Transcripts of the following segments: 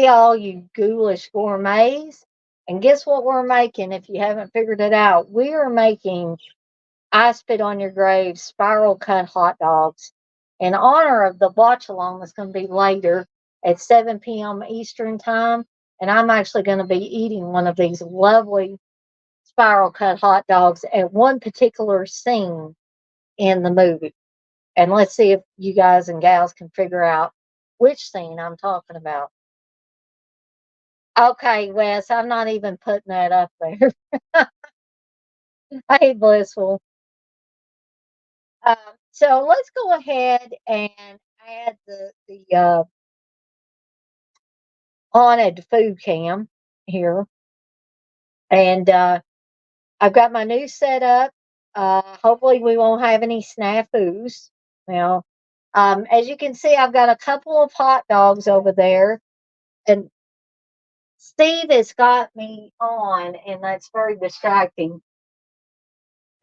Hey, all you ghoulish gourmets. And guess what we're making if you haven't figured it out? We are making I Spit on Your Grave spiral cut hot dogs in honor of the watch along that's going to be later at 7 p.m. Eastern Time. And I'm actually going to be eating one of these lovely spiral cut hot dogs at one particular scene in the movie. And let's see if you guys and gals can figure out which scene I'm talking about. Okay, Wes, I'm not even putting that up there. Hey, Blissful. So let's go ahead and add the haunted food cam here, and I've got my new setup. Hopefully, we won't have any snafus. Now, as you can see, I've got a couple of hot dogs over there, and Steve has got me on, and that's very distracting.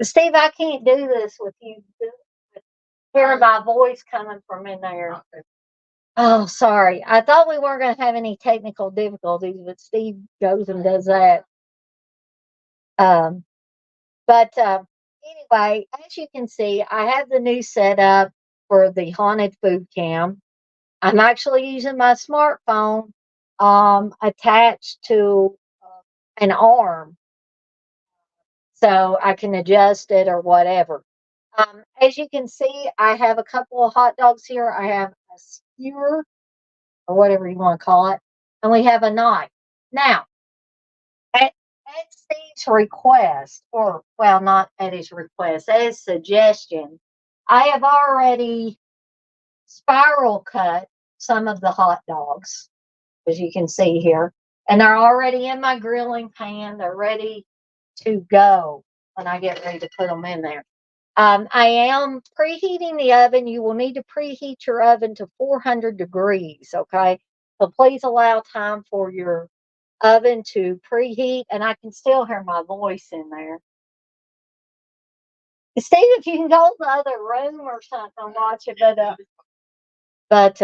Steve, I can't do this with you hearing my voice coming from in there. Oh, sorry. I thought we weren't going to have any technical difficulties, but Steve goes and does that. Um, but anyway, as you can see, I have the new setup for the haunted food cam. I'm actually using my smartphone attached to an arm so I can adjust it or whatever. As you can see, I have a couple of hot dogs here. I have a skewer or whatever you want to call it, and we have a knife. Now, at Steve's request, or well, not at his request, at his suggestion, I have already spiral cut some of the hot dogs, as you can see here, and they're already in my grilling pan. They're ready to go when I get ready to put them in there. I am preheating the oven. You will need to preheat your oven to 400 degrees, okay? So please allow time for your oven to preheat, and I can still hear my voice in there. Steve, if you can go to the other room or something, watch it, but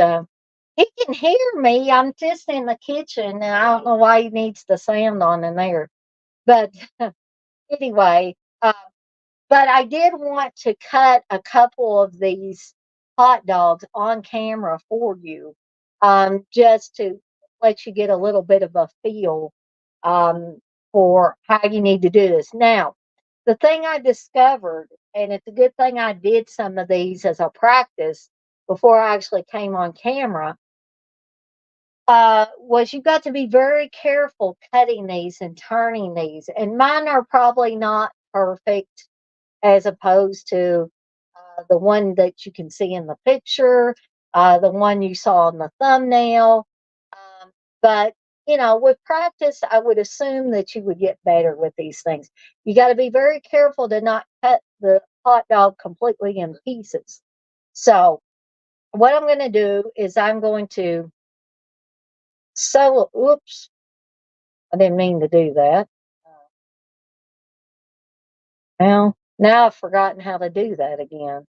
he can hear me. I'm just in the kitchen, and I don't know why he needs the sound on in there. But anyway, but I did want to cut a couple of these hot dogs on camera for you, just to let you get a little bit of a feel um, for how you need to do this. Now, the thing I discovered, and it's a good thing I did some of these as a practice before I actually came on camera, was you got to be very careful cutting these and turning these. And mine are probably not perfect as opposed to the one that you can see in the picture, the one you saw in the thumbnail. But with practice, I would assume that you would get better with these things. You got to be very careful to not cut the hot dog completely in pieces. So, what I'm going to do is I'm going to sew. Oops, I didn't mean to do that. Now I've forgotten how to do that again.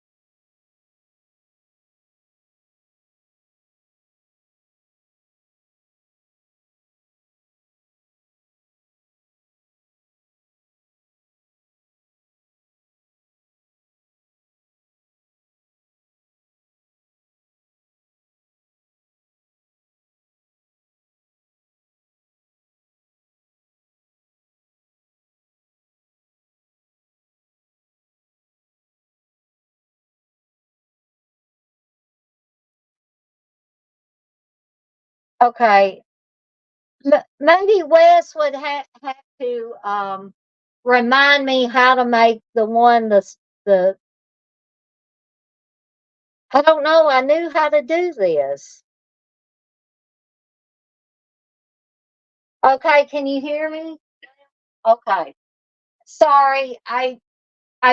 Okay, maybe Wes would have to remind me how to make the one the I don't know. I knew how to do this. Okay, can you hear me? Okay. Sorry, I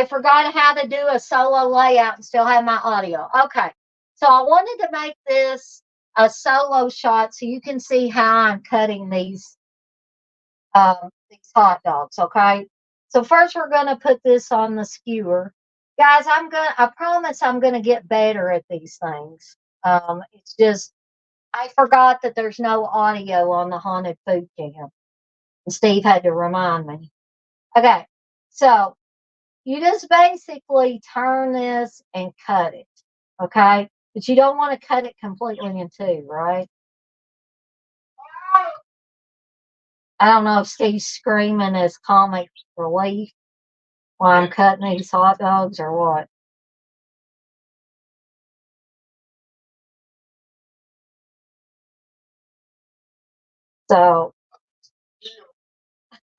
forgot how to do a solo layout and still have my audio. Okay. So I wanted to make this a solo shot so you can see how I'm cutting these hot dogs, okay? So first we're gonna put this on the skewer. Guys, I promise I'm gonna get better at these things. It's just I forgot that there's no audio on the haunted food cam. And Steve had to remind me. Okay, so you just basically turn this and cut it. Okay, but you don't want to cut it completely in two, right? I don't know if Steve's screaming as comic relief while I'm cutting these hot dogs or what. So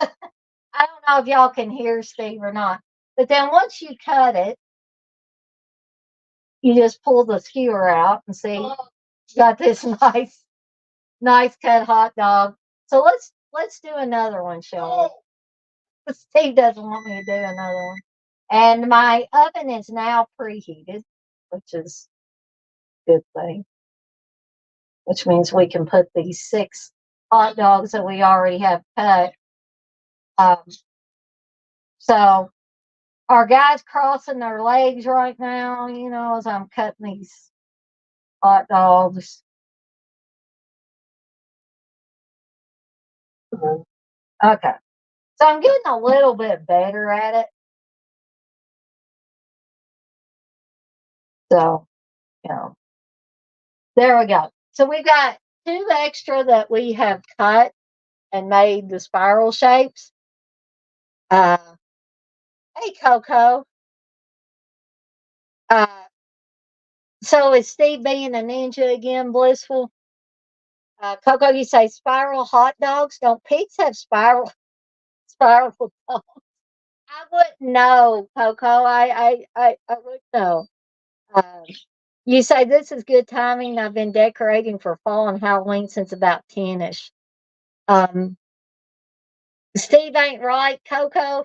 I don't know if y'all can hear Steve or not. But then once you cut it, you just pull the skewer out and see you got this nice cut hot dog. So let's do another one, shall we? Steve doesn't want me to do another one. And my oven is now preheated, which is a good thing. Which means we can put these 6 hot dogs that we already have cut. Um, so our guy's crossing their legs right now, as I'm cutting these hot dogs. Okay. So I'm getting a little bit better at it. So, there we go. So we've got 2 extra that we have cut and made the spiral shapes. Uh, hey, Coco. Uh, so is Steve being a ninja again, Blissful? Coco, you say spiral hot dogs. Don't pigs have spiral dogs? I wouldn't know, Coco. I wouldn't know. Um, you say this is good timing. I've been decorating for fall and Halloween since about 10ish. Um, Steve ain't right, Coco.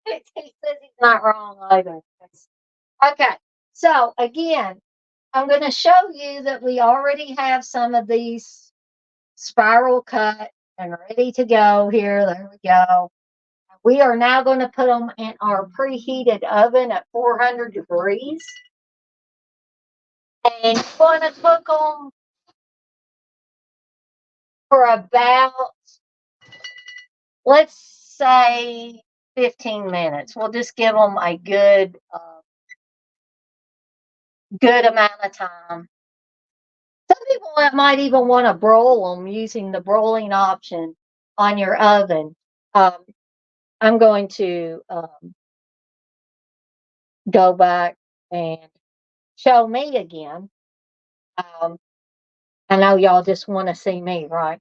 He says he's not wrong either. Okay, so again, I'm going to show you that we already have some of these spiral cut and ready to go here. There we go. We are now going to put them in our preheated oven at 400 degrees. And we're going to cook them for about, let's say, 15 minutes. We'll just give them a good amount of time. Some people might even want to broil them using the broiling option on your oven. I'm going to go back and show me again. Um, I know y'all just want to see me, right?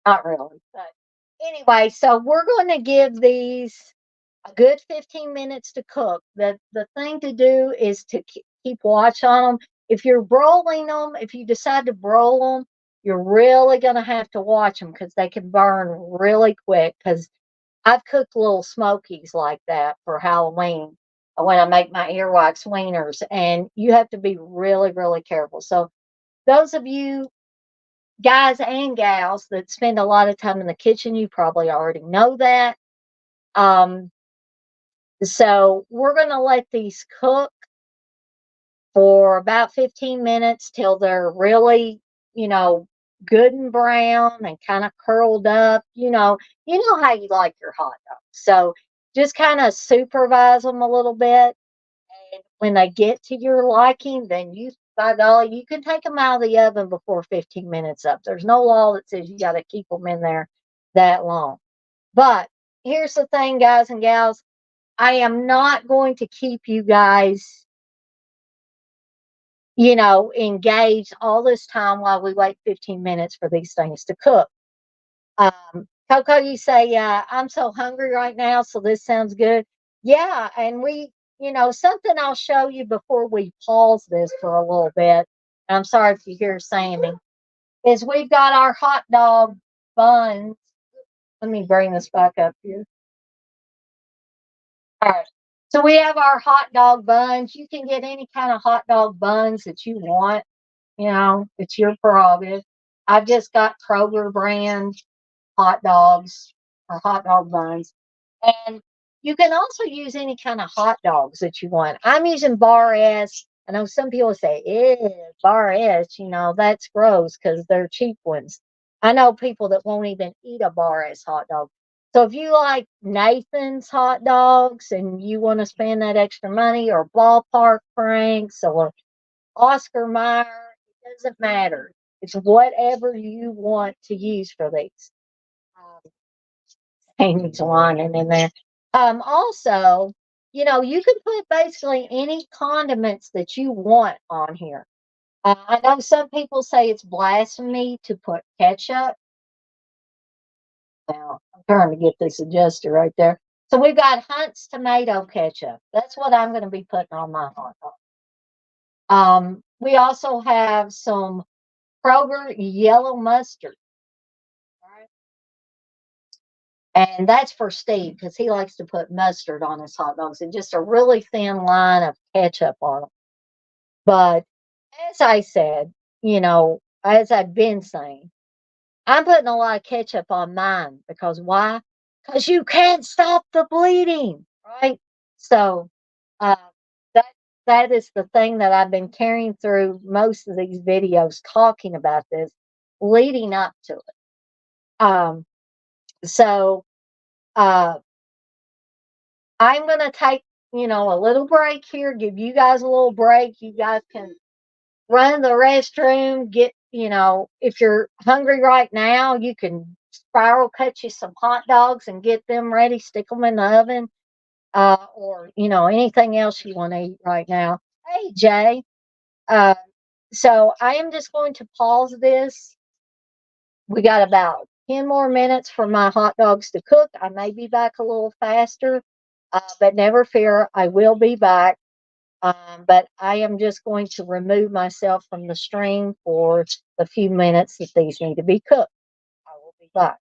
Not really, but anyway, so we're going to give these a good 15 minutes to cook. The thing to do is to keep watch on them. If you're broiling them, if you decide to broil them, you're really going to have to watch them because they can burn really quick. Because I've cooked little smokies like that for Halloween when I make my earwax wieners, and you have to be really, really careful. So those of you guys and gals that spend a lot of time in the kitchen, you probably already know that. Um, so we're going to let these cook for about 15 minutes till they're really, you know, good and brown and kind of curled up. You know how you like your hot dogs. So just kind of supervise them a little bit. And when they get to your liking, then by golly, you can take them out of the oven before 15 minutes up. There's no law that says you got to keep them in there that long. But here's the thing, guys and gals. I am not going to keep you guys, engaged all this time while we wait 15 minutes for these things to cook. Coco, you say, I'm so hungry right now, so this sounds good. Yeah, and something I'll show you before we pause this for a little bit. I'm sorry if you hear Sammy, is we've got our hot dog buns. Let me bring this back up here. All right. So we have our hot dog buns. You can get any kind of hot dog buns that you want. It's your prerogative. I've just got Kroger brand hot dogs or hot dog buns. And you can also use any kind of hot dogs that you want. I'm using Bar S. I know some people say, ew, bar-S, that's gross because they're cheap ones. I know people that won't even eat a bar-S hot dog. So if you like Nathan's hot dogs and you want to spend that extra money, or Ballpark Franks or Oscar Mayer, it doesn't matter. It's whatever you want to use for these. Um, Amy's whining in there. Also, you can put basically any condiments that you want on here. I know some people say it's blasphemy to put ketchup. Now, I'm trying to get this adjusted right there. So we've got Hunt's tomato ketchup. That's what I'm going to be putting on my hot dog. We also have some Kroger yellow mustard. Right? And that's for Steve because he likes to put mustard on his hot dogs and just a really thin line of ketchup on them. But as I said, as I've been saying, I'm putting a lot of ketchup on mine because why? Because you can't stop the bleeding, right? So uh, that that is the thing that I've been carrying through most of these videos talking about this, leading up to it. So uh, I'm going to take a little break here, give you guys a little break. You guys can run to the restroom, if you're hungry right now, you can spiral cut you some hot dogs and get them ready, stick them in the oven, or, anything else you want to eat right now. Hey, Jay. Uh, so I am just going to pause this. We got about 10 more minutes for my hot dogs to cook. I may be back a little faster, but never fear, I will be back. But I am just going to remove myself from the stream for the few minutes that these need to be cooked. I will be back.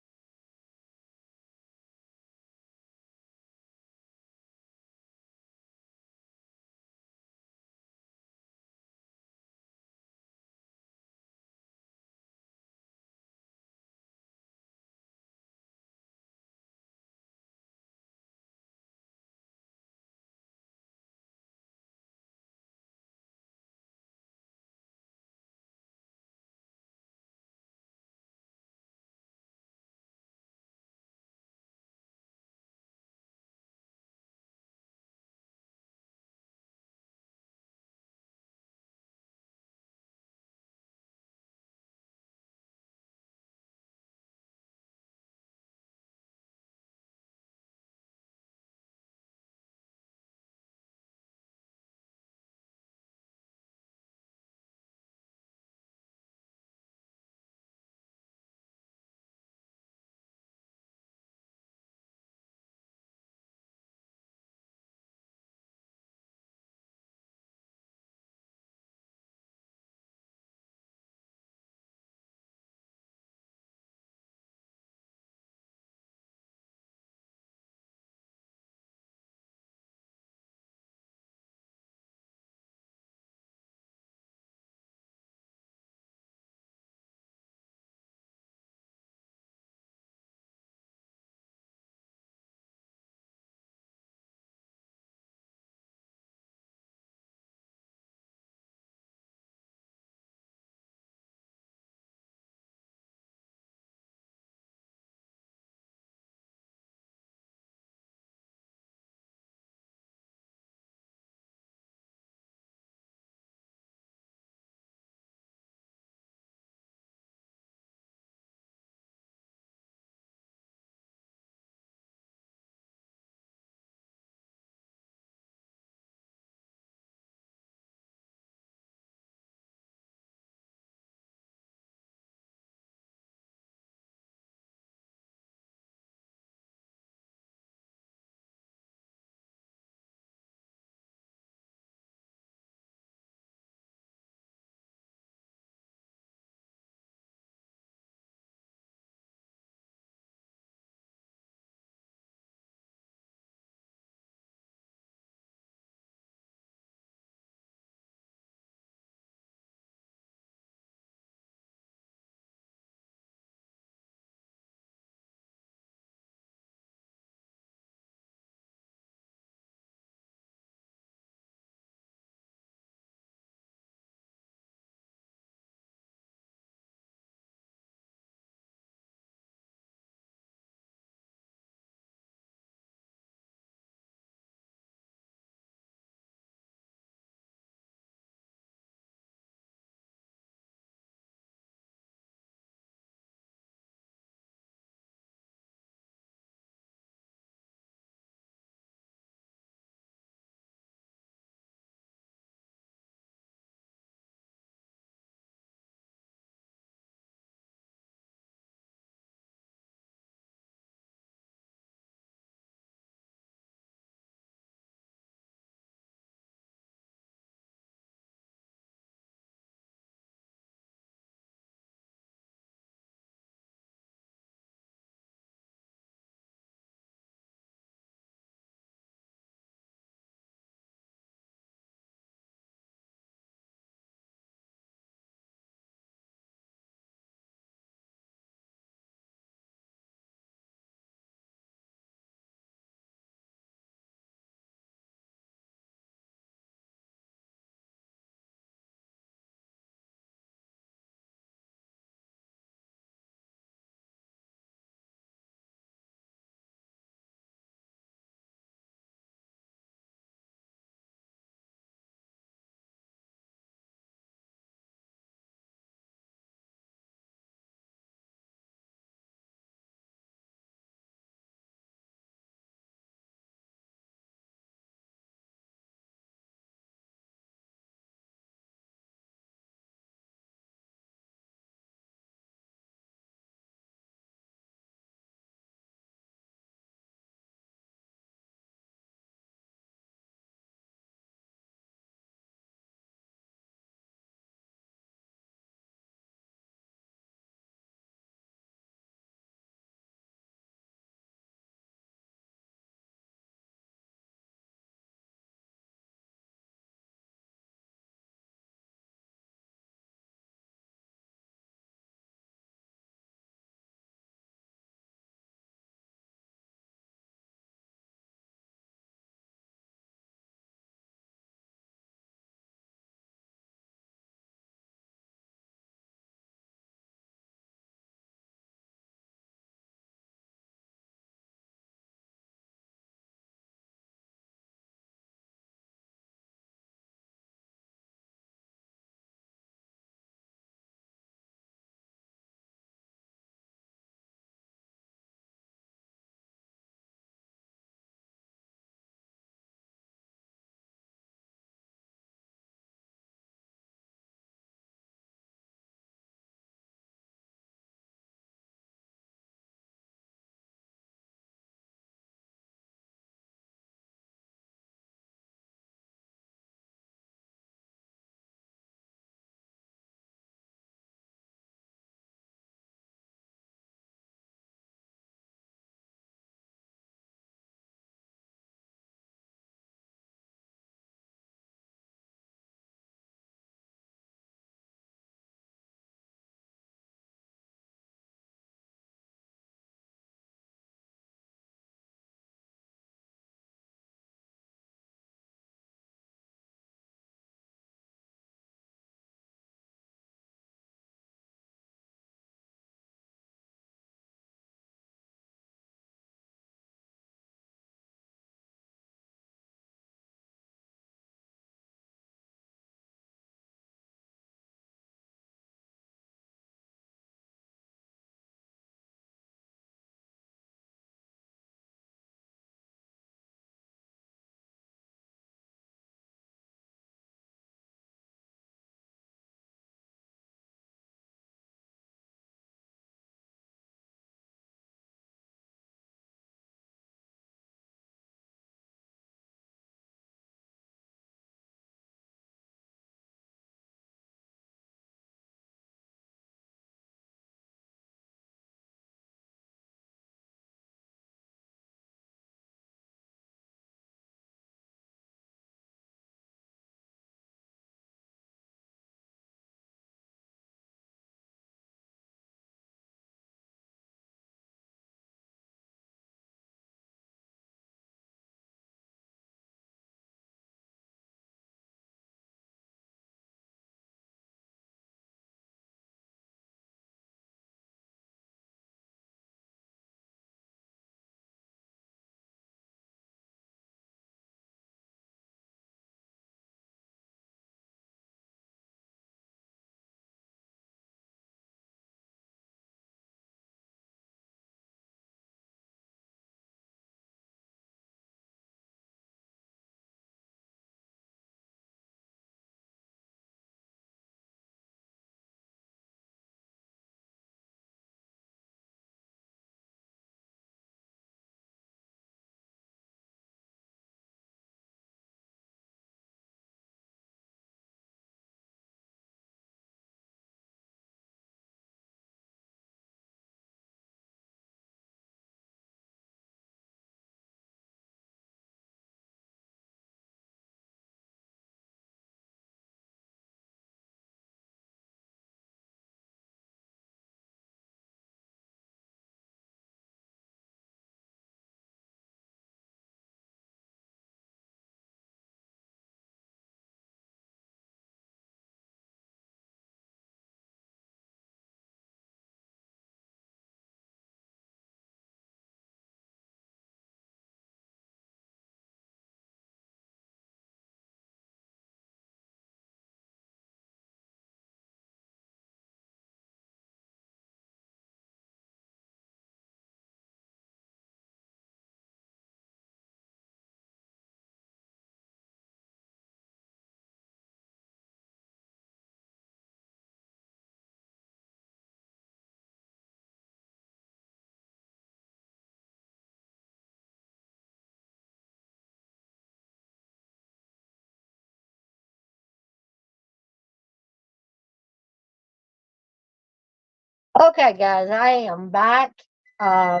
Okay, guys, I am back. Um,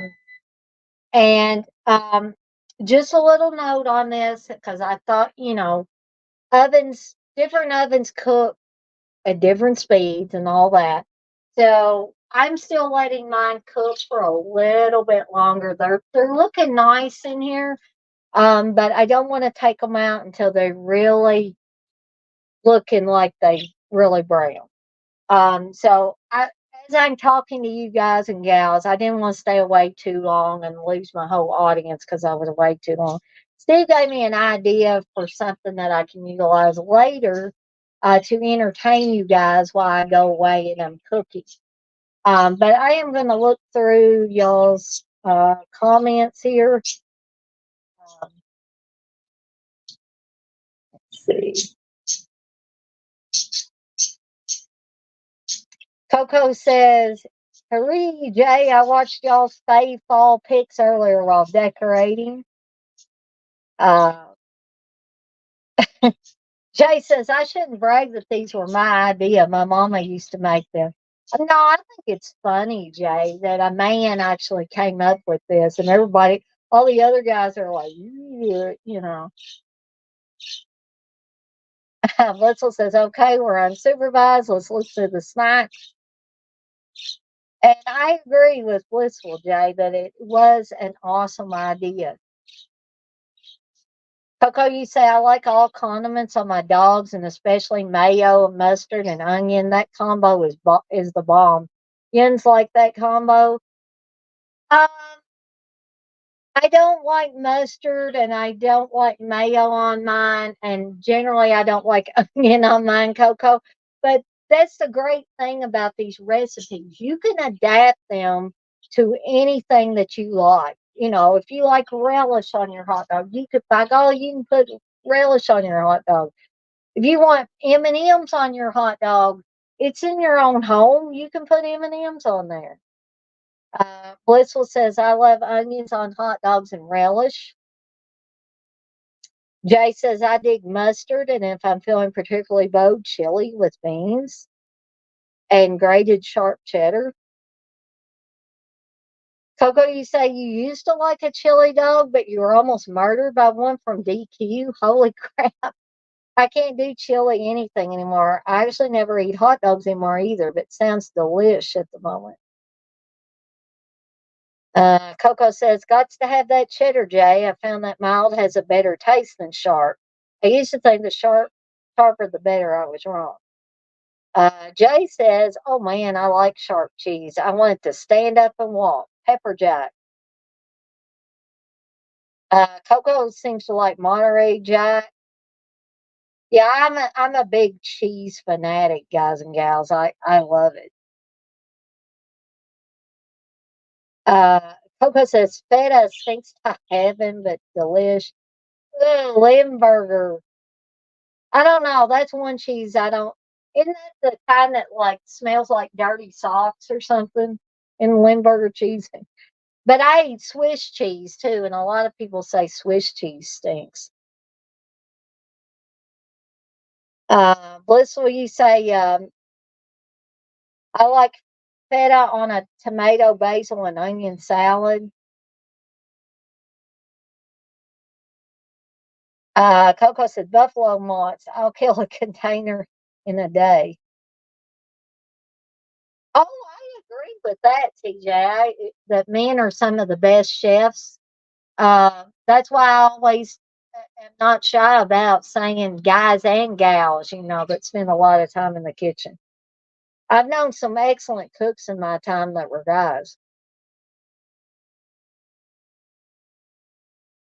and just a little note on this because I thought, different ovens cook at different speeds and all that. So I'm still letting mine cook for a little bit longer. They're looking nice in here, but I don't want to take them out until they're really looking like they really brown. As I'm talking to you guys and gals, I didn't want to stay away too long and lose my whole audience because I was away too long. Steve gave me an idea for something that I can utilize later to entertain you guys while I go away and I'm cooking. But I am going to look through y'all's comments here. Um, let's see. Coco says, "Hooray, Jay, I watched y'all's fave fall pics earlier while decorating." Uh, Jay says, "I shouldn't brag that these were my idea. My mama used to make them." No, I think it's funny, Jay, that a man actually came up with this and everybody, all the other guys are like, "Yeah," you know. Litzel says, "Okay, we're unsupervised. Let's look through the snacks." And I agree with Blissful, Jay, that it was an awesome idea. Coco, you say I like all condiments on my dogs, and especially mayo, mustard, and onion. That combo is the bomb. Yins like that combo. Um, I don't like mustard, and I don't like mayo on mine, and generally I don't like onion on mine, Coco. But that's the great thing about these recipes. You can adapt them to anything that you like. If you like relish on your hot dog, you could by golly, you can put relish on your hot dog. If you want M&Ms on your hot dog, it's in your own home. You can put M&Ms on there. Blissful says, "I love onions on hot dogs and relish." Jay says, "I dig mustard, and if I'm feeling particularly bold, chili with beans and grated sharp cheddar." Coco, you say you used to like a chili dog, but you were almost murdered by one from DQ. Holy crap. I can't do chili anything anymore. I actually never eat hot dogs anymore either, but sounds delish at the moment. Coco says, "Gots to have that cheddar, Jay. I found that mild has a better taste than sharp. I used to think the sharper the better. I was wrong." Jay says, "Oh man, I like sharp cheese. I want it to stand up and walk." Pepper jack. Coco seems to like Monterey Jack. Yeah, I'm a big cheese fanatic, guys and gals. I love it. Coco says feta stinks to heaven, but delish. Ugh, Limburger. I don't know. That's one cheese I don't. Isn't that the kind that like smells like dirty socks or something? In Limburger cheese. But I eat Swiss cheese too, and a lot of people say Swiss cheese stinks. Blissful, you say I like feta on a tomato, basil, and onion salad. Coco said buffalo mott's. I'll kill a container in a day. Oh, I agree with that, TJ. That men are some of the best chefs. That's why I always am not shy about saying guys and gals, that spend a lot of time in the kitchen. I've known some excellent cooks in my time that were guys.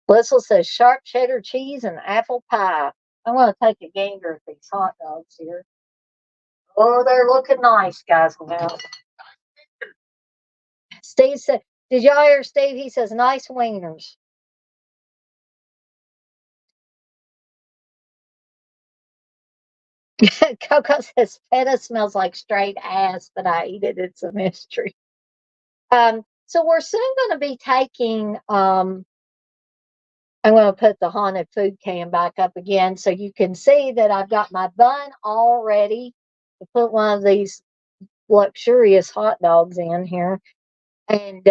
Blissel says sharp cheddar cheese and apple pie. I'm going to take a gander at these hot dogs here. Oh, they're looking nice, guys. Now, Steve said, "Did y'all hear Steve? He says, nice wieners." Coco says, feta smells like straight ass, but I eat it. It's a mystery. So we're soon going to be taking, I'm going to put the haunted food can back up again so you can see that I've got my bun all ready to put one of these luxurious hot dogs in here. And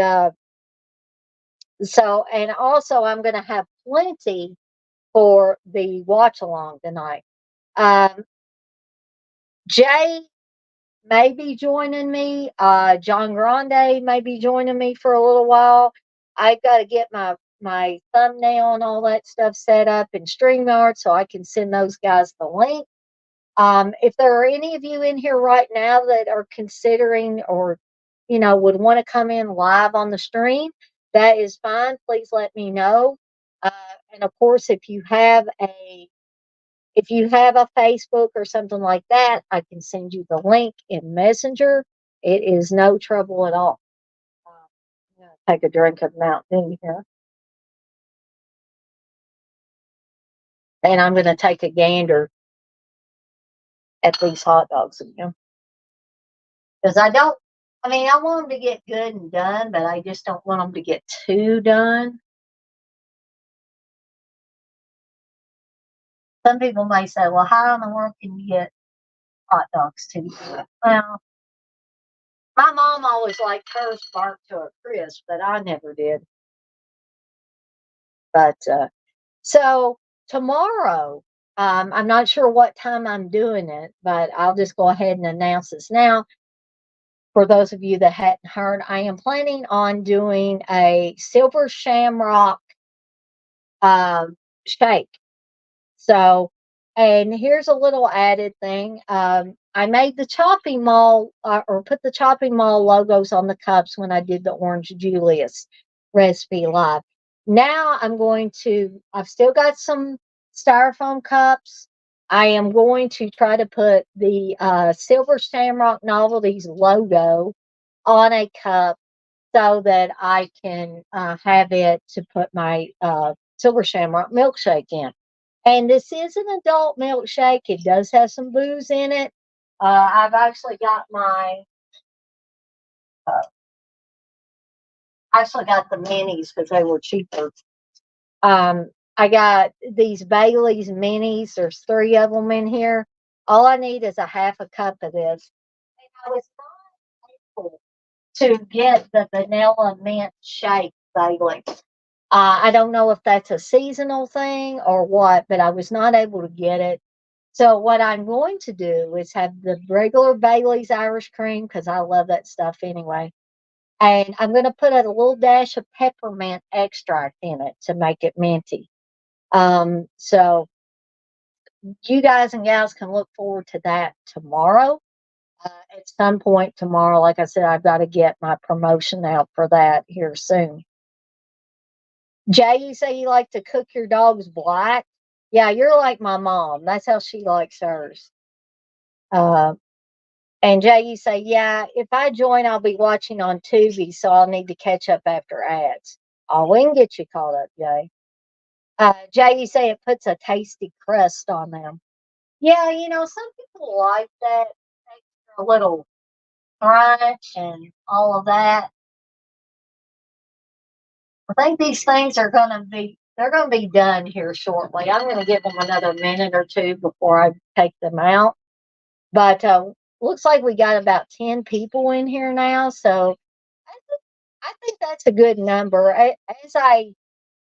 and also I'm going to have plenty for the watch along tonight. Um, Jay may be joining me. John Grande may be joining me for a little while. I've got to get my thumbnail and all that stuff set up in StreamYard so I can send those guys the link. If there are any of you in here right now that are considering or would want to come in live on the stream, that is fine. Please let me know. Uh, and of course, if you have a Facebook or something like that, I can send you the link in Messenger. It is no trouble at all. I'm gonna take a drink of Mountain Dew here, and I'm going to take a gander at these hot dogs again because I don't. I mean, I want them to get good and done, but I just don't want them to get too done. Some people may say, "Well, how in the world can you get hot dogs too good?" Well, my mom always liked hers burnt to a crisp, but I never did. But so tomorrow, I'm not sure what time I'm doing it, but I'll just go ahead and announce this now. For those of you that hadn't heard, I am planning on doing a silver shamrock shake. So, and here's a little added thing. I made the chopping mall or put the chopping mall logos on the cups when I did the Orange Julius recipe live. Now I've still got some styrofoam cups. I am going to try to put the Silver Shamrock Novelties logo on a cup so that I can have it to put my Silver Shamrock milkshake in. And this is an adult milkshake. It does have some booze in it. I've uh, actually got the minis because they were cheaper. I got these Bailey's minis. There's three of them in here. All I need is a half a cup of this. And I was not able to get the vanilla mint shake Bailey. I don't know if that's a seasonal thing or what, but I was not able to get it. So what I'm going to do is have the regular Bailey's Irish cream because I love that stuff anyway. And I'm going to put a little dash of peppermint extract in it to make it minty. So you guys and gals can look forward to that tomorrow. At some point tomorrow, like I said, I've got to get my promotion out for that here soon. Jay, you say you like to cook your dogs black? Yeah, you're like my mom. That's how she likes hers. Uh, and Jay, you say, yeah, if I join, I'll be watching on Tubi, so I'll need to catch up after ads. Oh, we can get you caught up, Jay. Jay, you say it puts a tasty crust on them. Yeah, some people like that extra little crunch and all of that. I think these things they're going to be done here shortly. I'm going to give them another minute or two before I take them out. But looks like we got about 10 people in here now. So I think that's a good number. As I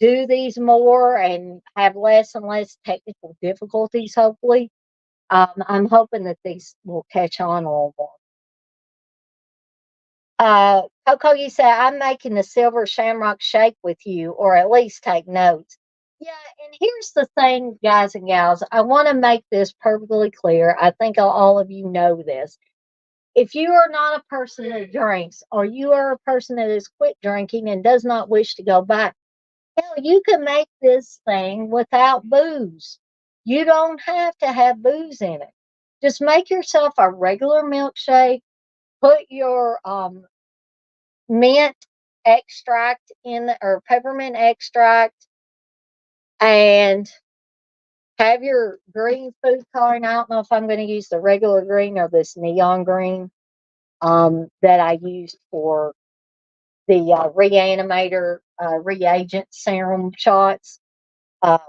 do these more and have less and less technical difficulties, hopefully, I'm hoping that these will catch on a little more. Coco, you say I'm making the silver shamrock shake with you, or at least take notes. Yeah, and here's the thing, guys and gals. I want to make this perfectly clear. I think all of you know this. If you are not a person that drinks, or you are a person that has quit drinking and does not wish to go back, hell, you can make this thing without booze. You don't have to have booze in it. Just make yourself a regular milkshake. Put your mint extract or peppermint extract, and have your green food coloring. I don't know if I'm going to use the regular green or this neon green that I used for the reanimator reagent serum shots. Um,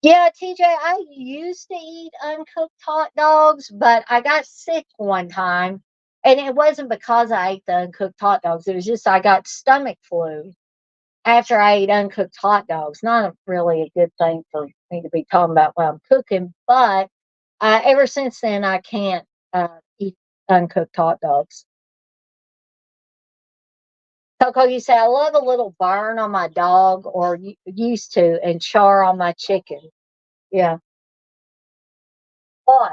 Yeah, TJ, I used to eat uncooked hot dogs, but I got sick one time. And it wasn't because I ate the uncooked hot dogs. It was just I got stomach flu after I ate uncooked hot dogs. Not really a good thing for me to be talking about while I'm cooking, but ever since then, I can't eat uncooked hot dogs. Coco, you say, I love a little burn on my dog or used to, and char on my chicken. Yeah. But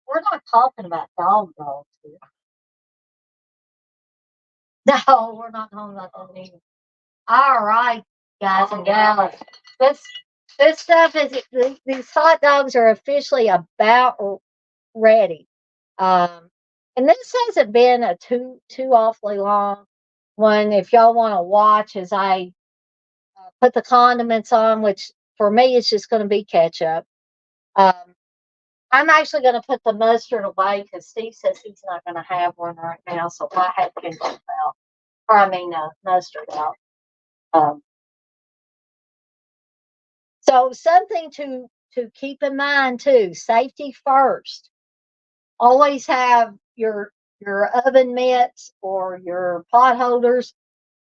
we're not talking about dog dogs here. No, we're not talking about that either. All right, guys and gals. This this stuff is these hot dogs are officially about ready. Um, and this hasn't been a too awfully long one. If y'all want to watch as I put the condiments on, which for me it's just going to be ketchup. Um, I'm actually going to put the mustard away because Steve says he's not going to have one right now, so I have ketchup out. Or I mean, mustard out. Um, so something to keep in mind too: safety first. Always have your oven mitts or your pot holders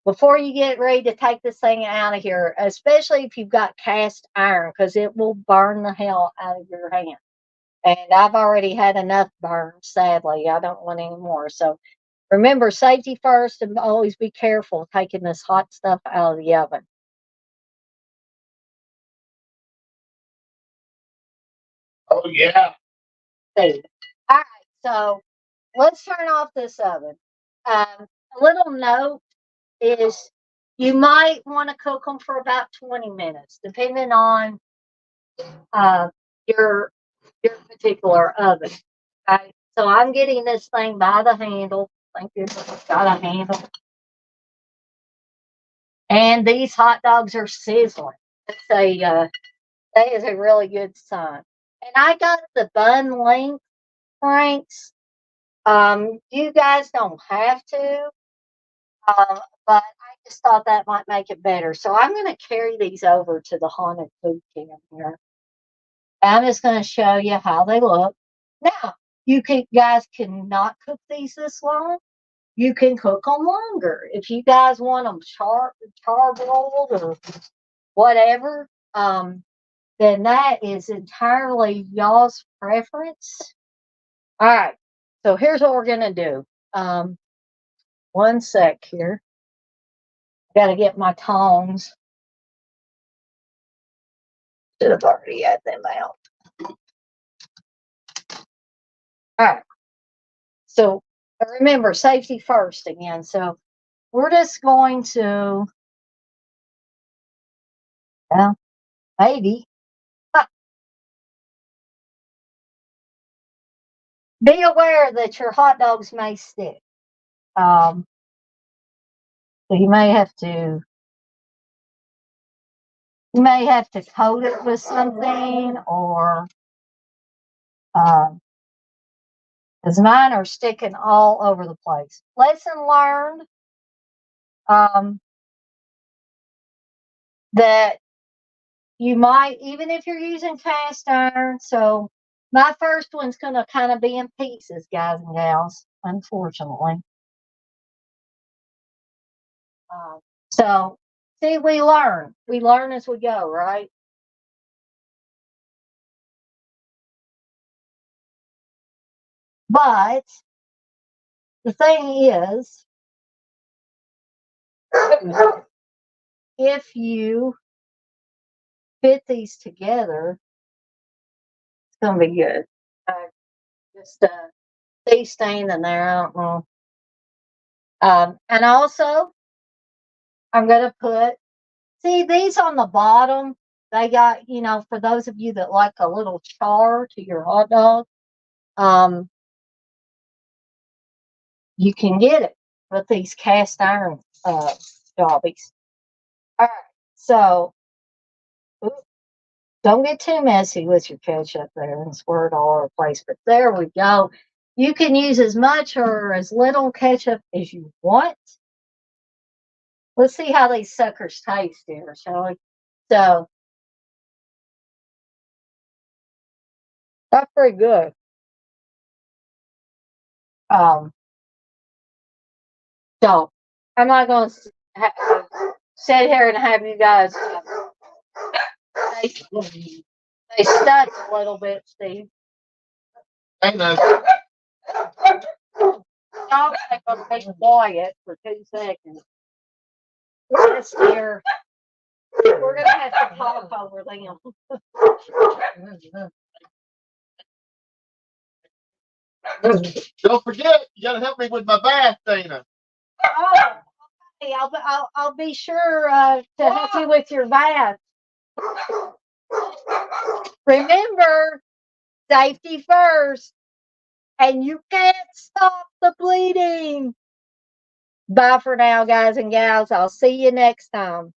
before you get ready to take this thing out of here, especially if you've got cast iron, because it will burn the hell out of your hand. And I've already had enough burns, sadly. I don't want any more. So remember, safety first, and always be careful taking this hot stuff out of the oven. Oh, yeah. Food. All right, so let's turn off this oven. A little note is you might want to cook them for about 20 minutes, depending on uh, your your particular oven. Okay, so I'm getting this thing by the handle. Thank you. It's got a handle, and these hot dogs are sizzling. It's a that is a really good sign. And I got the bun length, Franks. You guys don't have to, but I just thought that might make it better. So I'm going to carry these over to the haunted food can here. I'm just going to show you how they look. Now, you can guys cannot cook these this long. You can cook them longer if you guys want them charbroiled or whatever. Then that is entirely y'all's preference. All right. So here's what we're gonna do. One sec here. Got to get my tongs. Should have already had them out. All right. So remember, safety first again. So we're just going to, well, maybe be aware that your hot dogs may stick. Um, so you may have to coat it with something, or because mine are sticking all over the place. Lesson learned. Um, that you might, even if you're using cast iron. So my first one's going to kind of be in pieces, guys and gals, unfortunately. Um, so see, we learn as we go, right? But the thing is, if you fit these together, it's going to be good. Just stay staying in there. I don't know. And also, I'm going to put, see, these on the bottom, they got, for those of you that like a little char to your hot dog, um, you can get it with these cast iron jobbies. All right, so don't get too messy with your ketchup there and squirt all over the place. But there we go. You can use as much or as little ketchup as you want. Let's see how these suckers taste here, shall we? So That's pretty good. Um, so I'm not going to sit here and have you guys they, they stuck a little bit, Steve. I know. Y'all take a big quiet for 2 seconds. Yes, dear. We're going to have to talk over them. Don't forget, you gotta help me with my bath, Dana. Oh, okay. I'll be sure to help you with your bath. Remember, safety first, and you can't stop the bleeding. Bye for now, guys and gals. I'll see you next time.